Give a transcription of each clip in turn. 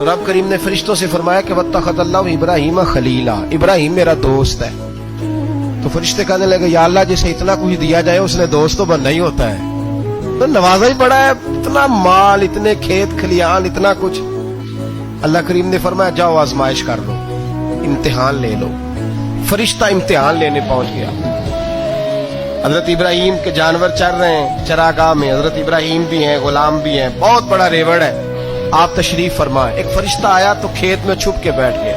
रब करीम ने फरिश्तों से फरमाया कि वत्तखज़ल्लाहु इब्राहीम खलीला, इब्राहिम मेरा दोस्त है। तो फरिश्ते कहने लगे या अल्लाह जिसे इतना कुछ दिया जाए उसने दोस्त तो बनना ही होता है, तो नवाजा ही बड़ा है, इतना माल, इतने खेत खलियान, इतना कुछ। अल्लाह करीम ने फरमाया जाओ आजमाइश कर लो, इम्तिहान ले लो। फरिश्ता इम्तिहान लेने पहुंच गया। हजरत इब्राहिम के जानवर चर रहे हैं चरागाह में, हजरत इब्राहिम भी हैं, गुलाम भी हैं, बहुत बड़ा रेवड़ है। आप तशरीफ फरमाए। एक फरिश्ता आया तो खेत में छुप के बैठ गया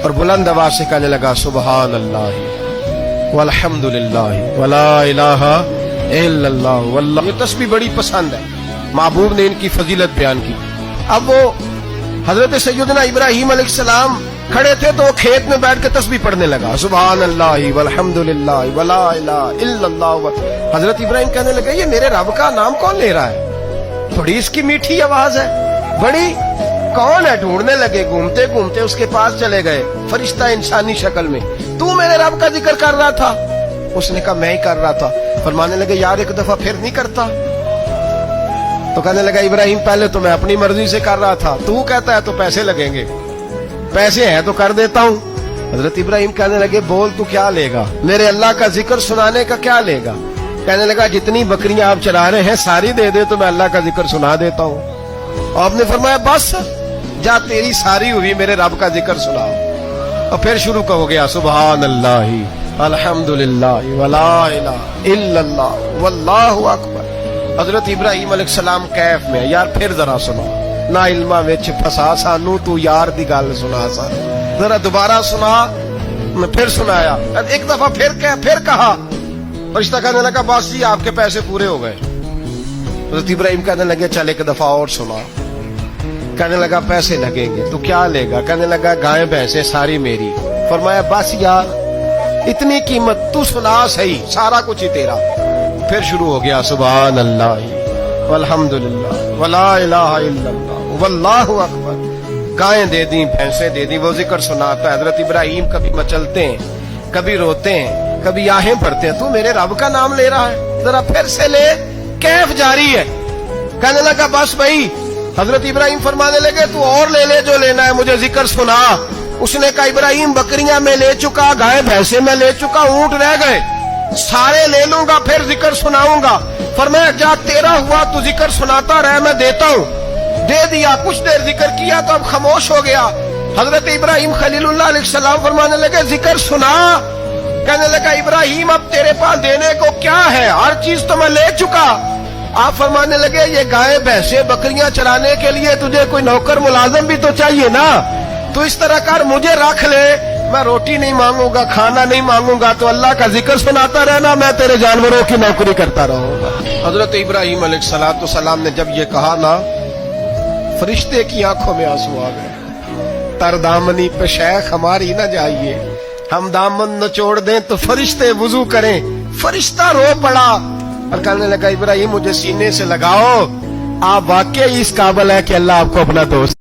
और बुलंद आवाज से कहने लगा सुबहान अल्लाह वल्हम्दुलिल्लाह वला इलाहा इल्लल्लाह वल्लाह। ये तस्बीह बड़ी पसंद है, महबूब ने इनकी फजीलत बयान की। अब वो हजरत सैयदना इब्राहिम अलैहिस्सलाम खड़े थे तो वो खेत में बैठ के तस्बीह पढ़ने लगा सुबहान अल्लाह वल्हम्दुलिल्लाह वला इलाहा इल्लल्लाह। हजरत इब्राहिम कहने लगे ये मेरे रब का नाम कौन ले रहा है, बड़ी इसकी मीठी आवाज है, बड़ी कौन है। ढूंढने लगे, घूमते घूमते उसके पास चले गए। फरिश्ता इंसानी शक्ल में, तू मेरे रब का जिक्र कर रहा था? उसने कहा मैं ही कर रहा था। फरमाने लगे यार एक दफा फिर नहीं करता? तो कहने लगा इब्राहिम पहले तो मैं अपनी मर्जी से कर रहा था, तू कहता है तो पैसे लगेंगे, पैसे हैं तो कर देता हूँ। हजरत इब्राहिम कहने लगे बोल तू क्या लेगा, मेरे अल्लाह का जिक्र सुनाने का क्या लेगा? कहने लगा जितनी बकरियां आप चरा रहे हैं सारी दे दे तो मैं अल्लाह का जिक्र सुना देता हूँ। आपने फरमाया बस जा तेरी सारी हुई, मेरे रब का जिक्र सुनाओ। और फिर शुरू हो गया सुबहान अल्लाह अल्हम्दुलिल्लाह वला इलाहा इल्लल्लाह वल्लाहु अकबर। हजरत इब्राहिम अलैहिस्सलाम कैफ में, यार फिर जरा सुनो, ना इल्मा विच फसा सानू, तू यार दी गल सुना सा, जरा दोबारा सुना। मैं फिर सुनाया, एक दफा फिर कहा। फरिश्ता कहने लगा बस जी आपके पैसे पूरे हो गए। हजरत इब्राहिम कहने लगे चल एक दफा और सुना। कहने लगा पैसे लगेंगे, तो क्या लेगा? कहने लगा गाय भैंसे सारी मेरी। फरमाया बस यार इतनी कीमत, तू सुना सही, सारा कुछ ही तेरा। फिर शुरू हो गया सुभान अल्लाह वल्हम्दुलिल्लाह वला इलाहा इल्लल्लाह वल्लाहु अकबर। गायें दे दी, भैंसे दे दी, वो जिक्र सुनाता है। हजरत इब्राहिम कभी मचलते हैं, कभी रोते हैं, कभी आहें भरते हैं, तू मेरे रब का नाम ले रहा है, जरा फिर से ले। कैफ जारी है। कहने लगा बस भाई। हजरत इब्राहिम फरमाने लगे तू और ले ले जो लेना है, मुझे जिक्र सुना। उसने कहा इब्राहिम बकरियां मैं ले चुका, गाय भैंसे मैं ले चुका, ऊंट रह गए, सारे ले लूंगा फिर जिक्र सुनाऊंगा। फरमाया जा तेरा हुआ तू जिक्र सुनाता रहे, मैं देता हूँ। दे दिया, कुछ देर जिक्र किया तो अब खामोश हो गया। हजरत इब्राहिम खलीलुल्लाह अलैहिस्सलाम फरमाने लगे जिक्र सुना। कहने लगा इब्राहिम अब तेरे पास देने को क्या है, हर चीज तो मैं ले चुका। आप फरमाने लगे ये गाय भैंसे बकरियां चराने के लिए तुझे कोई नौकर मुलाजिम भी तो चाहिए ना, तो इस तरह कर मुझे रख ले, मैं रोटी नहीं मांगूंगा, खाना नहीं मांगूंगा, तो अल्लाह का जिक्र सुनाता रहना, मैं तेरे जानवरों की नौकरी करता रहूंगा। हजरत इब्राहिम अलैहिस्सलाम ने जब ये कहा ना, फरिश्ते की आंखों में आंसू आ गए। तरदामनी पे शेख हमारी न जाइए, हम दामन नचोड़ दें तो फरिश्ते वुजू करें। फरिश्ता रो पड़ा और कहने लगा इब्राहिम मुझे सीने से लगाओ, आप वाकई इस काबिल है कि अल्लाह आपको अपना दोस्त